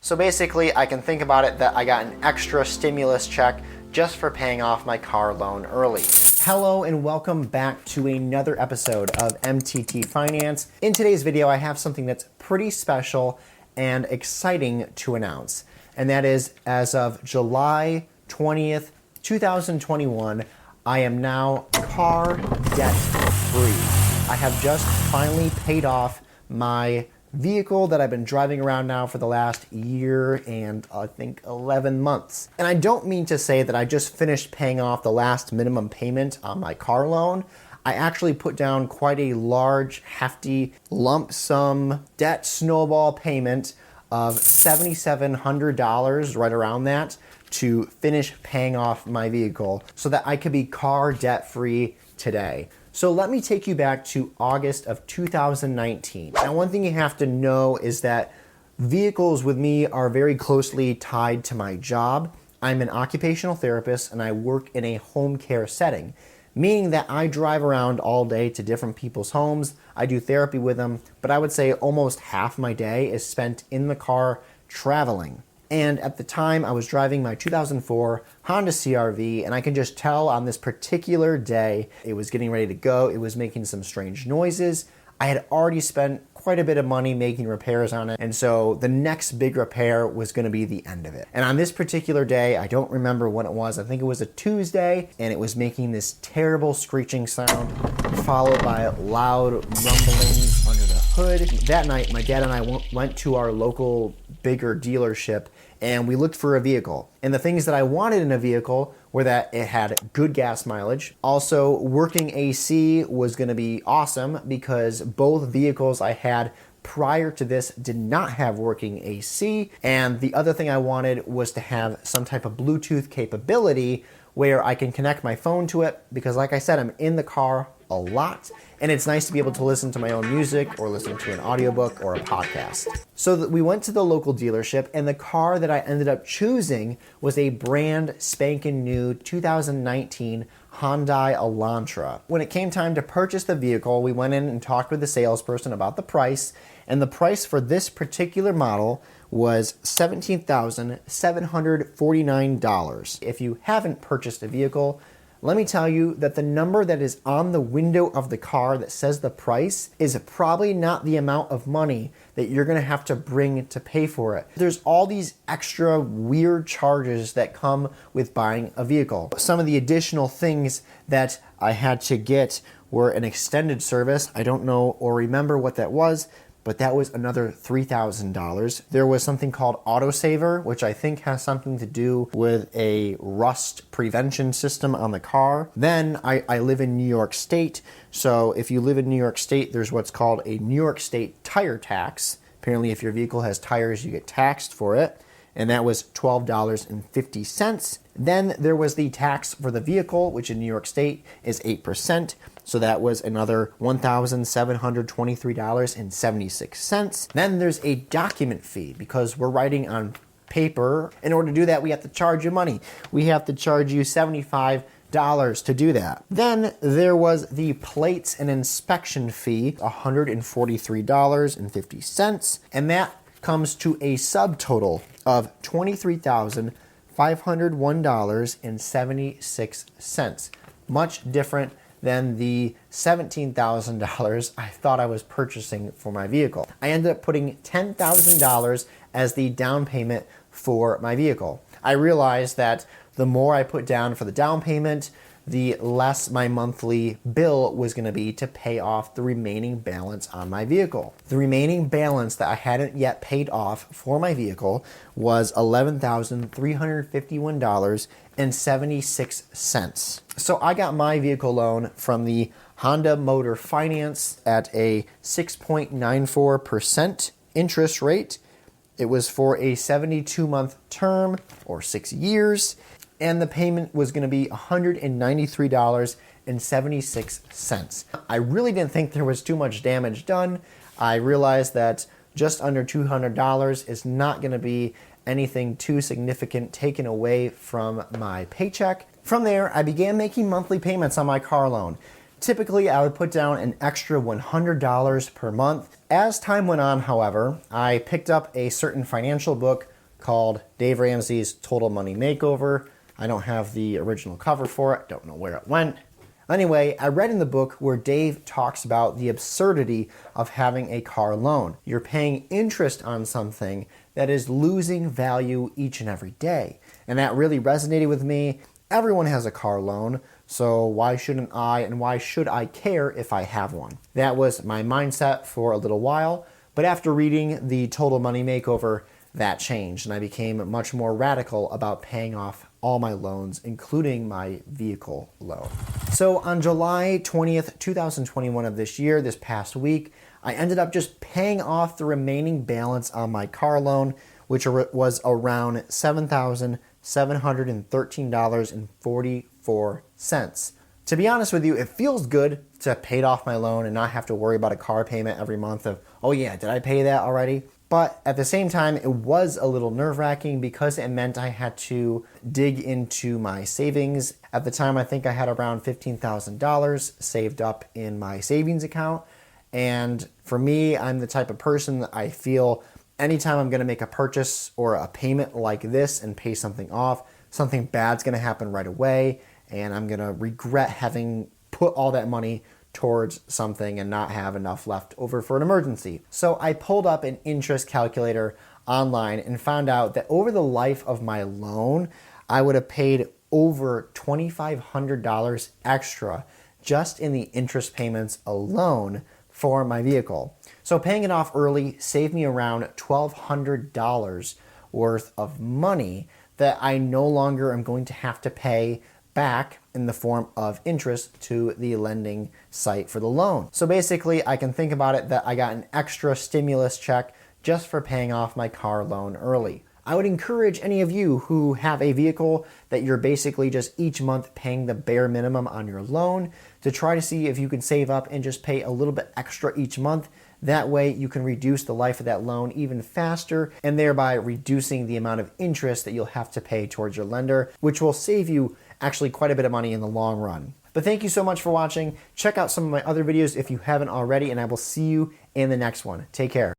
So basically, I can think about it that I got an extra stimulus check just for paying off my car loan early. Hello and welcome back to another episode of MTT Finance. In today's video, I have something that's pretty special and exciting to announce. And that is, as of July 20th, 2021, I am now car debt free. I have just finally paid off my vehicle that I've been driving around now for the last year and I think 11 months. And I don't mean to say that I just finished paying off the last minimum payment on my car loan. I actually put down quite a large, hefty lump sum debt snowball payment of $7,700, right around that, to finish paying off my vehicle so that I could be car debt free today. So let me take you back to August of 2019. Now, one thing you have to know is that vehicles with me are very closely tied to my job. I'm an occupational therapist and I work in a home care setting, meaning that I drive around all day to different people's homes. I do therapy with them, but I would say almost half my day is spent in the car traveling. And at the time, I was driving my 2004 Honda CR-V, and I can just tell on this particular day, it was getting ready to go. It was making some strange noises. I had already spent quite a bit of money making repairs on it, and so the next big repair was going to be the end of it. And on this particular day, I don't remember when it was. I think it was a Tuesday, and it was making this terrible screeching sound, followed by loud rumblings under the hood. That night, my dad and I went to our local bigger dealership and we looked for a vehicle. And the things that I wanted in a vehicle were that it had good gas mileage. Also, working AC was going to be awesome because both vehicles I had prior to this did not have working AC. And the other thing I wanted was to have some type of Bluetooth capability where I can connect my phone to it because, like I said, I'm in the car a lot, and it's nice to be able to listen to my own music or listen to an audiobook or a podcast. So we went to the local dealership, and the car that I ended up choosing was a brand spanking new 2019 Hyundai Elantra. When it came time to purchase the vehicle, we went in and talked with the salesperson about the price, and the price for this particular model was $17,749. If you haven't purchased a vehicle, let me tell you that the number that is on the window of the car that says the price is probably not the amount of money that you're going to have to bring to pay for it. There's all these extra weird charges that come with buying a vehicle. Some of the additional things that I had to get were an extended service. I don't know or remember what that was, but that was another $3,000. There was something called autosaver, which I think has something to do with a rust prevention system on the car. Then I live in New York State, so if you live in New York State, there's what's called a New York State tire tax. Apparently, if your vehicle has tires, you get taxed for it, and that was $12.50. Then there was the tax for the vehicle, which in New York State is 8%. So that was another $1,723.76. Then there's a document fee because we're writing on paper. In order to do that, we have to charge you money. We have to charge you $75 to do that. Then there was the plates and inspection fee, $143.50. And that comes to a subtotal of $23,501.76. Much different than the $17,000 I thought I was purchasing for my vehicle. I ended up putting $10,000 as the down payment for my vehicle. I realized that the more I put down for the down payment, the less my monthly bill was going to be to pay off the remaining balance on my vehicle. The remaining balance that I hadn't yet paid off for my vehicle was $11,351.76. So I got my vehicle loan from the Honda Motor Finance at a 6.94% interest rate. It was for a 72-month term or 6 years. And the payment was going to be $193.76. I really didn't think there was too much damage done. I realized that just under $200 is not going to be anything too significant taken away from my paycheck. From there, I began making monthly payments on my car loan. Typically, I would put down an extra $100 per month. As time went on, however, I picked up a certain financial book called Dave Ramsey's Total Money Makeover. I don't have the original cover for it. Don't know where it went. Anyway, I read in the book where Dave talks about the absurdity of having a car loan. You're paying interest on something that is losing value each and every day. And that really resonated with me. Everyone has a car loan, so why shouldn't I and why should I care if I have one? That was my mindset for a little while, but after reading the Total Money Makeover, that changed and I became much more radical about paying off all my loans, including my vehicle loan. So on July 20th, 2021 of this year, this past week, I ended up just paying off the remaining balance on my car loan, which was around $7,713.44. To be honest with you, it feels good to pay off my loan and not have to worry about a car payment every month of, oh yeah, did I pay that already? But at the same time, it was a little nerve-wracking because it meant I had to dig into my savings. At the time, I think I had around $15,000 saved up in my savings account. And for me, I'm the type of person that I feel anytime I'm gonna make a purchase or a payment like this and pay something off, something bad's gonna happen right away, and I'm gonna regret having put all that money towards something and not have enough left over for an emergency. So I pulled up an interest calculator online and found out that over the life of my loan, I would have paid over $2,500 extra just in the interest payments alone for my vehicle. So paying it off early saved me around $1,200 worth of money that I no longer am going to have to pay back in the form of interest to the lending site for the loan. So basically, I can think about it that I got an extra stimulus check just for paying off my car loan early. I would encourage any of you who have a vehicle that you're basically just each month paying the bare minimum on your loan to try to see if you can save up and just pay a little bit extra each month. That way you can reduce the life of that loan even faster and thereby reducing the amount of interest that you'll have to pay towards your lender, which will save you actually quite a bit of money in the long run. But thank you so much for watching. Check out some of my other videos if you haven't already, and I will see you in the next one. Take care.